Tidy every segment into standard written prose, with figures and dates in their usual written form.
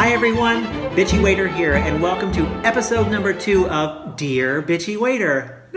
Hi everyone, Bitchy Waiter here, and welcome to episode number 2 of Dear Bitchy Waiter.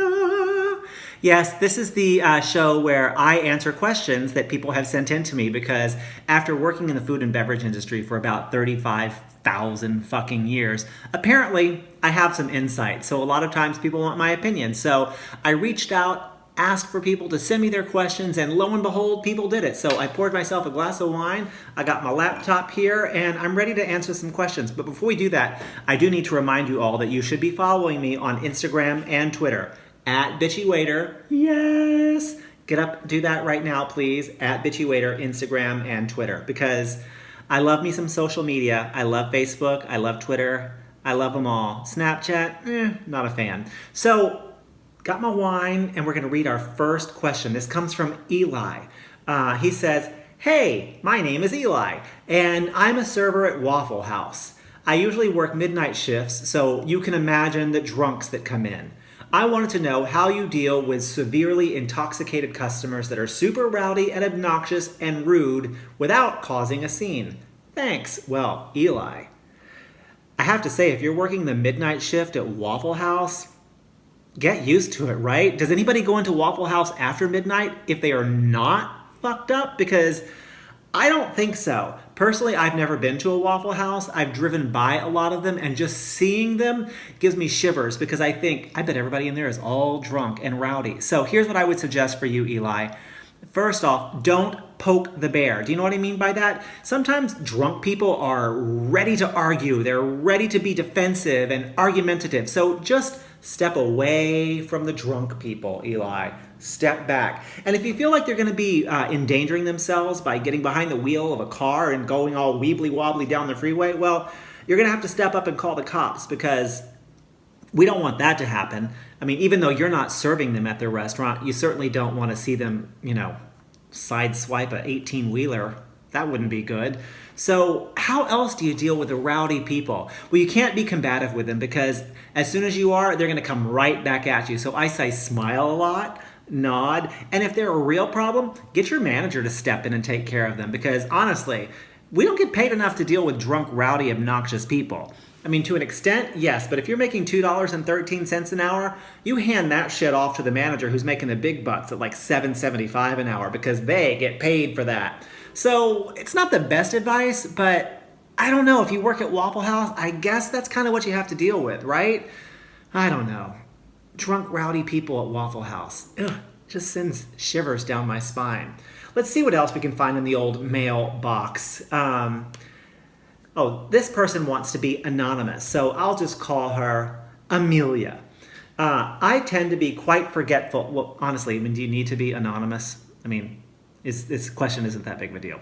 Yes, this is the show where I answer questions that people have sent in to me because after working in the food and beverage industry for about 35,000 fucking years, apparently I have some insight. So a lot of times people want my opinion. So I reached out, asked for people to send me their questions, and lo and behold, people did it. So I poured myself a glass of wine, I got my laptop here, and I'm ready to answer some questions. But before we do that, I do need to remind you all that you should be following me on Instagram and Twitter, at Bitchy Waiter. Yes! Get up, do that right now, please, at Bitchy Waiter, Instagram and Twitter, because I love me some social media. I love Facebook, I love Twitter, I love them all. Snapchat, not a fan. So, got my wine, and we're going to read our first question. This comes from Eli. He says, "Hey, my name is Eli, and I'm a server at Waffle House. I usually work midnight shifts, so you can imagine the drunks that come in. I wanted to know how you deal with severely intoxicated customers that are super rowdy and obnoxious and rude without causing a scene. Thanks." Well, Eli, I have to say, if you're working the midnight shift at Waffle House, get used to it, right? Does anybody go into Waffle House after midnight if they are not fucked up? Because I don't think so. Personally, I've never been to a Waffle House. I've driven by a lot of them, and just seeing them gives me shivers because I bet everybody in there is all drunk and rowdy. So here's what I would suggest for you, Eli. First off, don't poke the bear. Do you know what I mean by that? Sometimes drunk people are ready to argue. They're ready to be defensive and argumentative. So just step away from the drunk people, Eli. Step back. And if you feel like they're going to be endangering themselves by getting behind the wheel of a car and going all weebly-wobbly down the freeway, well, you're going to have to step up and call the cops because we don't want that to happen. I mean, even though you're not serving them at their restaurant, you certainly don't want to see them, sideswipe a 18-wheeler. That wouldn't be good. So how else do you deal with the rowdy people? Well, you can't be combative with them because as soon as you are, they're going to come right back at you. So I say smile a lot, nod, and if they're a real problem, get your manager to step in and take care of them because honestly, we don't get paid enough to deal with drunk, rowdy, obnoxious people. I mean, to an extent, yes, but if you're making $2.13 an hour, you hand that shit off to the manager who's making the big bucks at like $7.75 an hour because they get paid for that. So it's not the best advice, but I don't know. If you work at Waffle House, I guess that's kind of what you have to deal with, right? I don't know. Drunk, rowdy people at Waffle House. Ugh, just sends shivers down my spine. Let's see what else we can find in the old mailbox. This person wants to be anonymous, so I'll just call her Amelia. I tend to be quite forgetful. Well, honestly, do you need to be anonymous? This question isn't that big of a deal.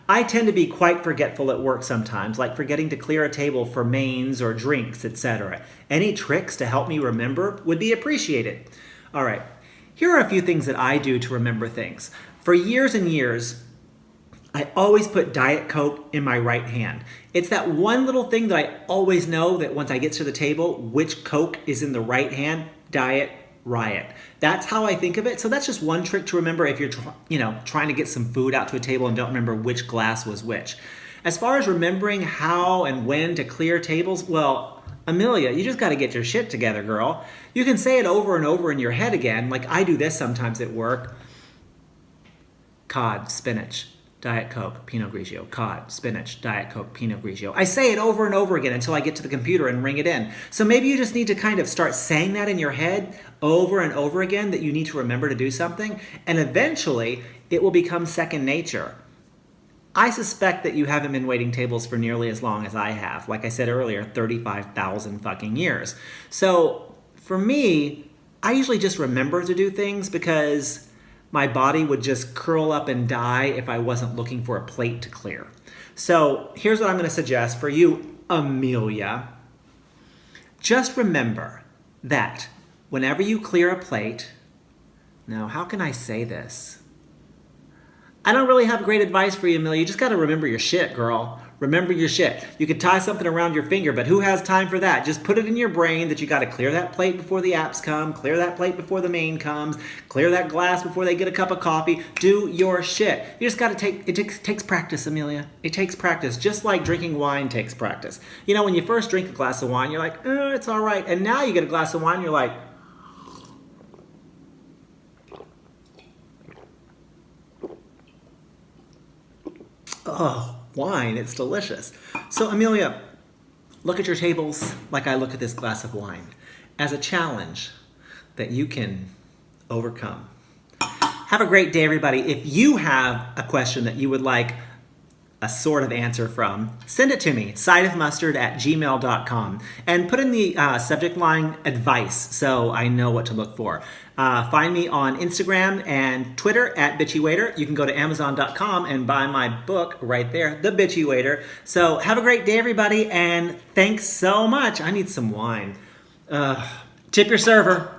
I tend to be quite forgetful at work sometimes, like forgetting to clear a table for mains or drinks, etc. Any tricks to help me remember would be appreciated. All right, here are a few things that I do to remember things. For years and years, I always put Diet Coke in my right hand. It's that one little thing that I always know that once I get to the table, which Coke is in the right hand, Diet Riot. That's how I think of it. So that's just one trick to remember if you're trying to get some food out to a table and don't remember which glass was which. As far as remembering how and when to clear tables, well, Amelia, you just got to get your shit together, girl. You can say it over and over in your head again, like I do this sometimes at work. Cod, spinach, Diet Coke, Pinot Grigio. Cod, spinach, Diet Coke, Pinot Grigio. I say it over and over again until I get to the computer and ring it in. So maybe you just need to kind of start saying that in your head over and over again that you need to remember to do something, and eventually it will become second nature. I suspect that you haven't been waiting tables for nearly as long as I have. Like I said earlier, 35,000 fucking years. So for me, I usually just remember to do things because my body would just curl up and die if I wasn't looking for a plate to clear. So here's what I'm going to suggest for you, Amelia. Just remember that whenever you clear a plate, now how can I say this? I don't really have great advice for you, Amelia. You just got to remember your shit, girl. Remember your shit. You could tie something around your finger, but who has time for that? Just put it in your brain that you got to clear that plate before the apps come, clear that plate before the main comes, clear that glass before they get a cup of coffee. Do your shit. You just got to takes practice, Amelia. It takes practice, just like drinking wine takes practice. You know, when you first drink a glass of wine, you're like, it's all right. And now you get a glass of wine, you're like, oh, wine, it's delicious. So Amelia, look at your tables like I look at this glass of wine as a challenge that you can overcome. Have a great day, everybody. If you have a question that you would like a sort of answer from, send it to me, sideofmustard@gmail.com, and put in the subject line advice so I know what to look for. Find me on Instagram and Twitter @BitchyWaiter. You can go to Amazon.com and buy my book right there, The Bitchy Waiter. So have a great day, everybody, and thanks so much. I need some wine. Tip your server.